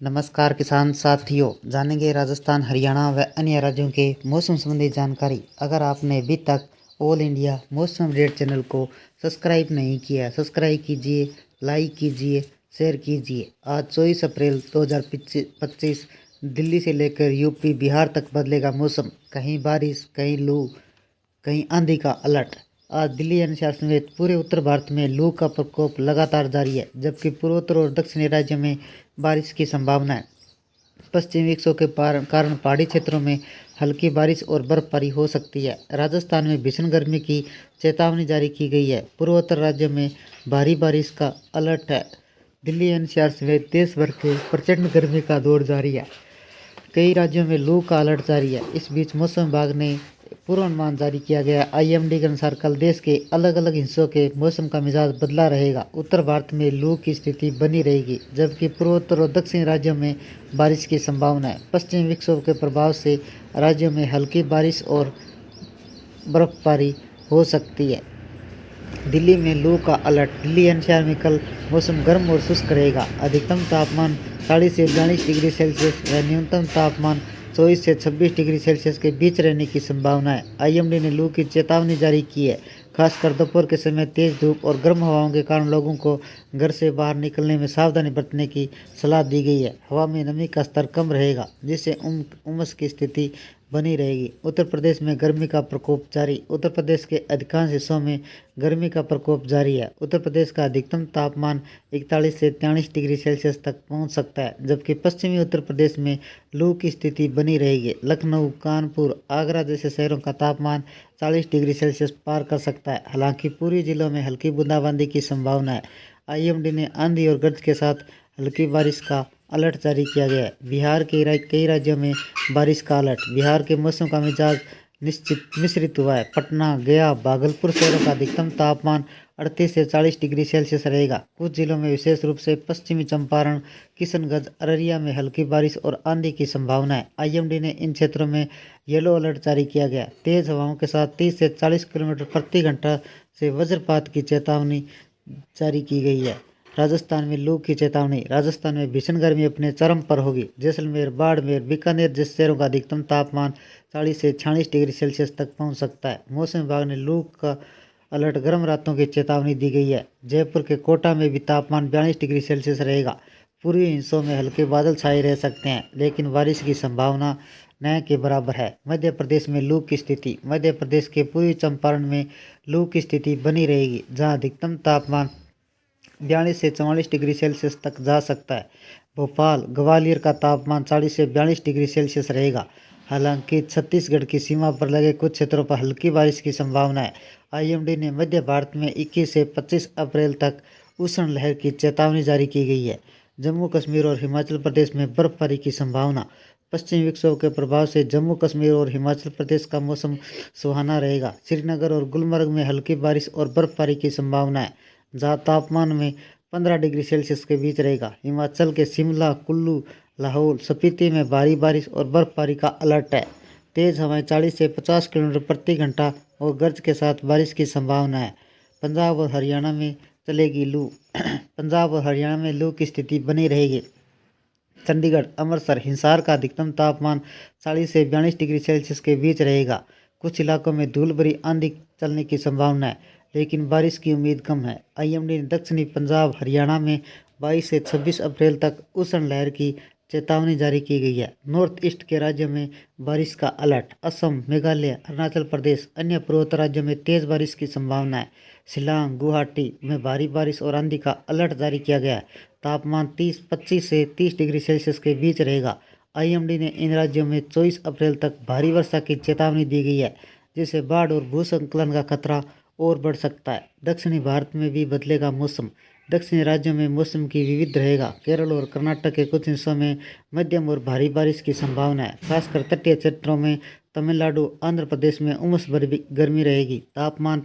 नमस्कार किसान साथियों, जानेंगे राजस्थान, हरियाणा व अन्य राज्यों के मौसम संबंधी जानकारी। अगर आपने अभी तक ऑल इंडिया मौसम अपडेट चैनल को सब्सक्राइब नहीं किया, सब्सक्राइब कीजिए, लाइक कीजिए, शेयर कीजिए। आज 24 अप्रैल 2025 दिल्ली से लेकर यूपी बिहार तक बदलेगा मौसम। कहीं बारिश, कहीं लू, कहीं आंधी का अलर्ट। आज दिल्ली एनसीआर समेत पूरे उत्तर भारत में लू का प्रकोप लगातार जारी है, जबकि पूर्वोत्तर और दक्षिणी राज्यों में बारिश की संभावना है। पश्चिमी विक्षोभ के कारण पहाड़ी क्षेत्रों में हल्की बारिश और बर्फबारी हो सकती है। राजस्थान में भीषण गर्मी की चेतावनी जारी की गई है। पूर्वोत्तर राज्यों में भारी बारिश का अलर्ट है। दिल्ली एनसीआर समेत देश भर के प्रचंड गर्मी का दौर जारी है। कई राज्यों में लू का अलर्ट जारी है। इस बीच मौसम विभाग ने पूर्वानुमान जारी किया गया। आईएमडी के अनुसार कल देश के अलग अलग हिस्सों के मौसम का मिजाज बदला रहेगा। उत्तर भारत में लू की स्थिति बनी रहेगी, जबकि पूर्वोत्तर और दक्षिणी राज्यों में बारिश की संभावना है। पश्चिमी विक्षोभ के प्रभाव से राज्यों में हल्की बारिश और बर्फबारी हो सकती है। दिल्ली में लू का अलर्ट। दिल्ली एनसीआर में कल मौसम गर्म और शुष्क रहेगा। अधिकतम तापमान 40 से 42 डिग्री सेल्सियस व न्यूनतम तापमान 24 से 26 डिग्री सेल्सियस के बीच रहने की संभावना है। आईएमडी ने लू की चेतावनी जारी की है। खासकर दोपहर के समय तेज धूप और गर्म हवाओं के कारण लोगों को घर से बाहर निकलने में सावधानी बरतने की सलाह दी गई है। हवा में नमी का स्तर कम रहेगा, जिससे उमस की स्थिति बनी रहेगी। उत्तर प्रदेश में गर्मी का प्रकोप जारी। उत्तर प्रदेश के अधिकांश हिस्सों में गर्मी का प्रकोप जारी है। उत्तर प्रदेश का अधिकतम तापमान 41 से 43 डिग्री सेल्सियस तक पहुंच सकता है, जबकि पश्चिमी उत्तर प्रदेश में लू की स्थिति बनी रहेगी। लखनऊ, कानपुर, आगरा जैसे शहरों का तापमान 40 डिग्री सेल्सियस पार कर सकता है। हालांकि पूर्वी जिलों में हल्की बूंदाबांदी की संभावना है। आईएमडी ने आंधी और गर्ज के साथ हल्की बारिश का अलर्ट जारी किया गया है। बिहार के कई राज्यों में बारिश का अलर्ट। बिहार के मौसम का मिजाज मिश्रित हुआ है। पटना, गया, भागलपुर शहरों का अधिकतम तापमान 38 से 40 डिग्री सेल्सियस रहेगा। कुछ जिलों में विशेष रूप से पश्चिमी चंपारण, किशनगंज, अररिया में हल्की बारिश और आंधी की संभावना है। आईएमडी ने इन क्षेत्रों में येलो अलर्ट जारी किया गया। तेज हवाओं के साथ 30 से 40 किलोमीटर प्रति घंटा से वज्रपात की चेतावनी जारी की गई है। राजस्थान में लू की चेतावनी। राजस्थान में भीषण गर्मी अपने चरम पर होगी। जैसलमेर, बाड़मेर, बीकानेर जैसे शहरों का अधिकतम तापमान 40 से 46 डिग्री सेल्सियस तक पहुंच सकता है। मौसम विभाग ने लू का अलर्ट, गर्म रातों की चेतावनी दी गई है। जयपुर के कोटा में भी तापमान 42 डिग्री सेल्सियस रहेगा। पूर्वी हिस्सों में हल्के बादल छाए रह सकते हैं, लेकिन बारिश की संभावना न के बराबर है। मध्य प्रदेश में लू की स्थिति। मध्य प्रदेश के पूर्वी चंपारण में लू की स्थिति बनी रहेगी, जहां अधिकतम तापमान 42 से 44 डिग्री सेल्सियस तक जा सकता है। भोपाल, ग्वालियर का तापमान 40 से 42 डिग्री सेल्सियस रहेगा। हालांकि छत्तीसगढ़ की सीमा पर लगे कुछ क्षेत्रों पर हल्की बारिश की संभावना है। आईएमडी ने मध्य भारत में 21 से 25 अप्रैल तक उष्ण लहर की चेतावनी जारी की गई है। जम्मू कश्मीर और हिमाचल प्रदेश में बर्फबारी की संभावना। पश्चिमी विक्षोभ के प्रभाव से जम्मू कश्मीर और हिमाचल प्रदेश का मौसम सुहाना रहेगा। श्रीनगर और गुलमर्ग में हल्की बारिश और बर्फबारी की संभावना है, जहाँ तापमान में 15 डिग्री सेल्सियस के बीच रहेगा। हिमाचल के शिमला, कुल्लू, लाहौल, स्पीति में भारी बारिश और बर्फबारी का अलर्ट है। तेज हवाएं 40 से 50 किलोमीटर प्रति घंटा और गर्ज के साथ बारिश की संभावना है। पंजाब और हरियाणा में चलेगी लू। पंजाब और हरियाणा में लू की स्थिति बनी रहेगी। चंडीगढ़, अमृतसर, हिसार का अधिकतम तापमान 40 से 42 डिग्री सेल्सियस के बीच रहेगा। कुछ इलाकों में धूल भरी आंधी चलने की संभावना है, लेकिन बारिश की उम्मीद कम है। आईएमडी ने दक्षिणी पंजाब, हरियाणा में 22 से 26 अप्रैल तक उष्ण लहर की चेतावनी जारी की गई है। नॉर्थ ईस्ट के राज्यों में बारिश का अलर्ट। असम, मेघालय, अरुणाचल प्रदेश, अन्य पूर्वोत्तर राज्यों में तेज बारिश की संभावना है। शिलांग, गुवाहाटी में भारी बारिश और आंधी का अलर्ट जारी किया गया है। तापमान 25 से 30 डिग्री सेल्सियस के बीच रहेगा। आईएमडी ने इन राज्यों में 24 अप्रैल तक भारी वर्षा की चेतावनी दी गई है, जिससे बाढ़ और भूस्खलन का खतरा और बढ़ सकता है। दक्षिणी भारत में भी बदलेगा मौसम। दक्षिणी राज्यों में मौसम की विविध रहेगा। केरल और कर्नाटक के कुछ हिस्सों में मध्यम और भारी बारिश की संभावना है। खासकर तटीय क्षेत्रों में तमिलनाडु, आंध्र प्रदेश में उमस भरी गर्मी रहेगी। तापमान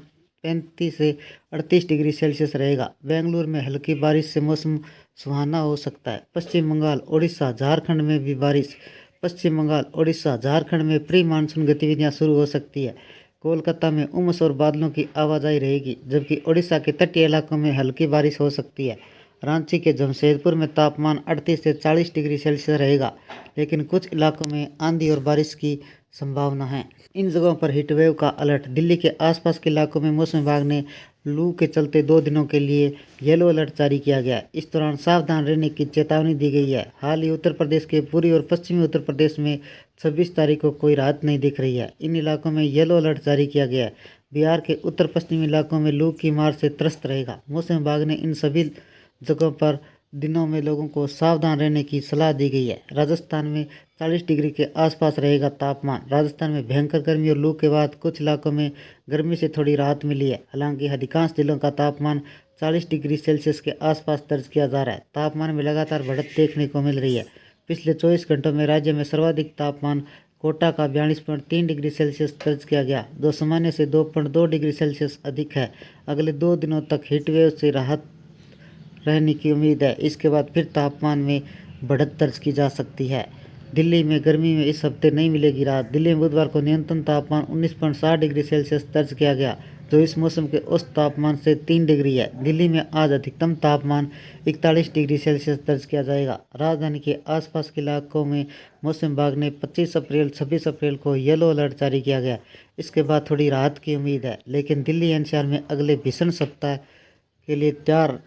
35 से 38 डिग्री सेल्सियस रहेगा। बेंगलुरु में हल्की बारिश से मौसम सुहाना हो सकता है। पश्चिम बंगाल, उड़ीसा, झारखंड में भी बारिश। पश्चिम बंगाल, उड़ीसा, झारखंड में प्री मानसून गतिविधियां शुरू हो सकती है। कोलकाता में उमस और बादलों की आवाजाही रहेगी, जबकि उड़ीसा के तटीय इलाकों में हल्की बारिश हो सकती है। रांची के जमशेदपुर में तापमान 38 से 40 डिग्री सेल्सियस रहेगा, लेकिन कुछ इलाकों में आंधी और बारिश की संभावना है। इन जगहों पर हीटवेव का अलर्ट। दिल्ली के आसपास के इलाकों में मौसम विभाग ने लू के चलते 2 दिनों के लिए येलो अलर्ट जारी किया गया। इस दौरान सावधान रहने की चेतावनी दी गई है। हाल ही उत्तर प्रदेश के पूर्वी और पश्चिमी उत्तर प्रदेश में 26 तारीख को कोई राहत नहीं दिख रही है। इन इलाकों में येलो अलर्ट जारी किया गया है। बिहार के उत्तर पश्चिमी इलाकों में लू की मार से त्रस्त रहेगा। मौसम विभाग ने इन सभी जगहों पर दिनों में लोगों को सावधान रहने की सलाह दी गई है। राजस्थान में 40 डिग्री के आसपास रहेगा तापमान। राजस्थान में भयंकर गर्मी और लू के बाद कुछ इलाकों में गर्मी से थोड़ी राहत मिली है। हालांकि अधिकांश जिलों का तापमान 40 डिग्री सेल्सियस के आसपास दर्ज किया जा रहा है। तापमान में लगातार बढ़त देखने को मिल रही है। पिछले 24 घंटों में राज्य में सर्वाधिक तापमान कोटा का 42.3 डिग्री सेल्सियस दर्ज किया गया, जो सामान्य से 2.2 डिग्री सेल्सियस अधिक है। अगले 2 दिनों तक हीटवेव से राहत रहने की उम्मीद है। इसके बाद फिर तापमान में बढ़त दर्ज की जा सकती है। दिल्ली में गर्मी में इस हफ्ते नहीं मिलेगी राहत। दिल्ली में बुधवार को न्यूनतम तापमान 19.7 डिग्री सेल्सियस दर्ज किया गया, जो इस मौसम के औसत तापमान से 3 डिग्री है। दिल्ली में आज अधिकतम तापमान 41 डिग्री सेल्सियस दर्ज किया जाएगा। राजधानी के आसपास के इलाकों में मौसम विभाग ने 25 अप्रैल 26 अप्रैल को येलो अलर्ट जारी किया गया। इसके बाद थोड़ी राहत की उम्मीद है, लेकिन दिल्ली एनसीआर में अगले भीषण सप्ताह के लिए तैयार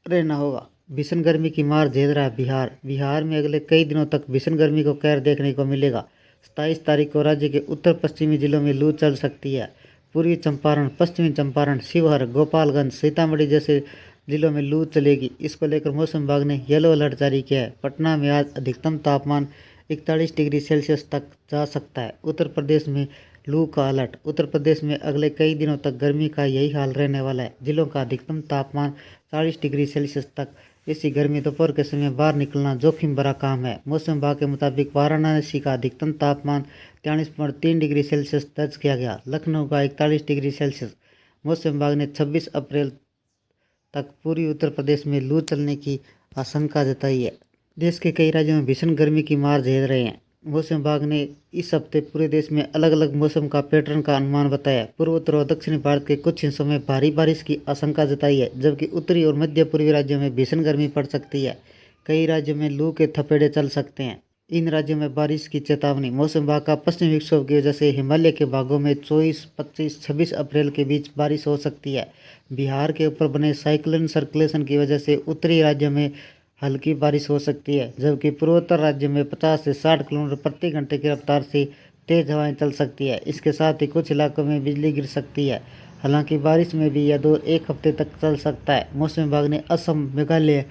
रहना होगा। भीषण गर्मी की मार झेल रहा है बिहार में अगले कई दिनों तक भीषण गर्मी को कहर देखने को मिलेगा। 27 तारीख को राज्य के उत्तर पश्चिमी जिलों में लू चल सकती है। पूर्वी चंपारण, पश्चिमी चंपारण, शिवहर, गोपालगंज, सीतामढ़ी जैसे जिलों में लू चलेगी। इसको लेकर मौसम विभाग ने येलो अलर्ट जारी किया है। पटना में आज अधिकतम तापमान 41 डिग्री सेल्सियस तक जा सकता है। उत्तर प्रदेश में लू का अलर्ट। उत्तर प्रदेश में अगले कई दिनों तक गर्मी का यही हाल रहने वाला है। जिलों का अधिकतम तापमान 40 डिग्री सेल्सियस तक। इसी गर्मी दोपहर के समय बाहर निकलना जोखिम भरा काम है। मौसम विभाग के मुताबिक वाराणसी का अधिकतम तापमान 43.3 डिग्री सेल्सियस दर्ज किया गया। लखनऊ का 41 डिग्री सेल्सियस। मौसम विभाग ने 26 अप्रैल तक पूर्वी उत्तर प्रदेश में लू चलने की आशंका जताई है। देश के कई राज्यों में भीषण गर्मी की मार झेल रहे हैं। मौसम विभाग ने इस हफ्ते पूरे देश में अलग अलग मौसम का पैटर्न का अनुमान बताया। पूर्वोत्तर और दक्षिणी भारत के कुछ हिस्सों में भारी बारिश की आशंका जताई है, जबकि उत्तरी और मध्य पूर्वी राज्यों में भीषण गर्मी पड़ सकती है। कई राज्यों में लू के थपेड़े चल सकते हैं। इन राज्यों में बारिश की चेतावनी। मौसम विभाग का पश्चिमी विक्षोभ की वजह से हिमालय के भागों में 24, 25, 26 अप्रैल के बीच बारिश हो सकती है। बिहार के ऊपर बने साइक्लोन सर्कुलेशन की वजह से उत्तरी राज्यों में हल्की बारिश हो सकती है, जबकि पूर्वोत्तर राज्य में 50 से 60 किलोमीटर प्रति घंटे की रफ्तार से तेज हवाएं चल सकती है। इसके साथ ही कुछ इलाकों में बिजली गिर सकती है। हालांकि बारिश में भी यह दौर 1 हफ्ते तक चल सकता है। मौसम विभाग ने असम, मेघालय,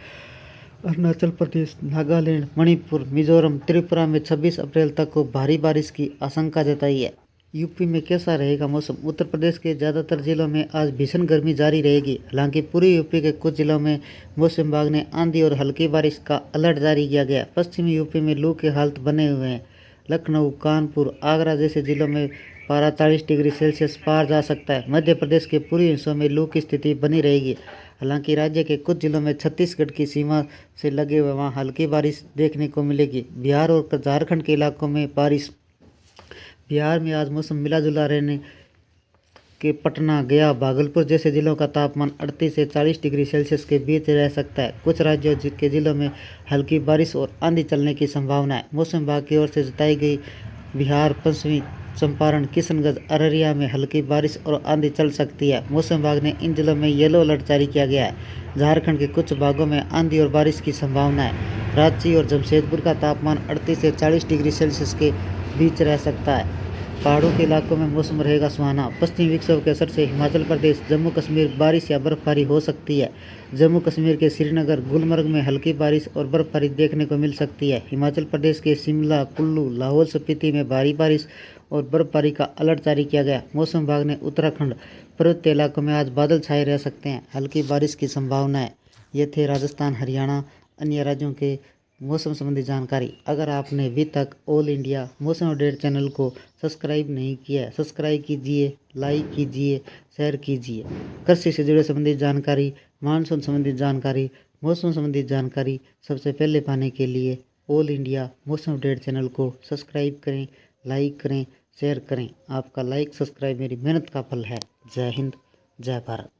अरुणाचल प्रदेश, नागालैंड, मणिपुर, मिजोरम, त्रिपुरा में 26 अप्रैल तक को भारी बारिश की आशंका जताई है। यूपी में कैसा रहेगा मौसम? उत्तर प्रदेश के ज़्यादातर जिलों में आज भीषण गर्मी जारी रहेगी। हालांकि पूर्वी यूपी के कुछ जिलों में मौसम विभाग ने आंधी और हल्की बारिश का अलर्ट जारी किया गया। पश्चिमी यूपी में लू के हालत बने हुए हैं। लखनऊ, कानपुर, आगरा जैसे जिलों में पारा 40 डिग्री सेल्सियस पार जा सकता है। मध्य प्रदेश के पूर्वी हिस्सों में लू की स्थिति बनी रहेगी। हालांकि राज्य के कुछ जिलों में छत्तीसगढ़ की सीमा से लगे हुए वहाँ हल्की बारिश देखने को मिलेगी। बिहार और झारखंड के इलाकों में बारिश। बिहार में आज मौसम मिला जुला रहने के पटना, गया, भागलपुर जैसे जिलों का तापमान 38 से 40 डिग्री सेल्सियस के बीच रह सकता है। कुछ राज्यों के जिलों में हल्की बारिश और आंधी चलने की संभावना है। मौसम विभाग की ओर से जताई गई बिहार, पश्चिमी चंपारण, किशनगंज, अररिया में हल्की बारिश और आंधी चल सकती है। मौसम विभाग ने इन जिलों में येलो अलर्ट जारी किया गया है। झारखंड के कुछ भागों में आंधी और बारिश की संभावना है। रांची और जमशेदपुर का तापमान 38 से 40 डिग्री सेल्सियस के बीच रह सकता है। पहाड़ों के इलाकों में मौसम रहेगा सुहाना। पश्चिमी विक्षोभ के असर से हिमाचल प्रदेश, जम्मू कश्मीर बारिश या बर्फबारी हो सकती है। जम्मू कश्मीर के श्रीनगर, गुलमर्ग में हल्की बारिश और बर्फबारी देखने को मिल सकती है। हिमाचल प्रदेश के शिमला, कुल्लू, लाहौल स्पीति में भारी बारिश और बर्फबारी का अलर्ट जारी किया गया। मौसम विभाग ने उत्तराखंड, पर्वतीय इलाकों में आज बादल छाए रह सकते हैं, हल्की बारिश की संभावना है। ये थे राजस्थान, हरियाणा, अन्य राज्यों के मौसम संबंधी जानकारी। अगर आपने अभी तक ऑल इंडिया मौसम अपडेट चैनल को सब्सक्राइब नहीं किया है, सब्सक्राइब कीजिए, लाइक कीजिए, शेयर कीजिए। कृषि से जुड़े संबंधित जानकारी, मानसून संबंधित जानकारी, मौसम संबंधित जानकारी सबसे पहले पाने के लिए ऑल इंडिया मौसम अपडेट चैनल को सब्सक्राइब करें, लाइक करें, शेयर करें। आपका लाइक, सब्सक्राइब मेरी मेहनत का फल है। जय हिंद, जय भारत।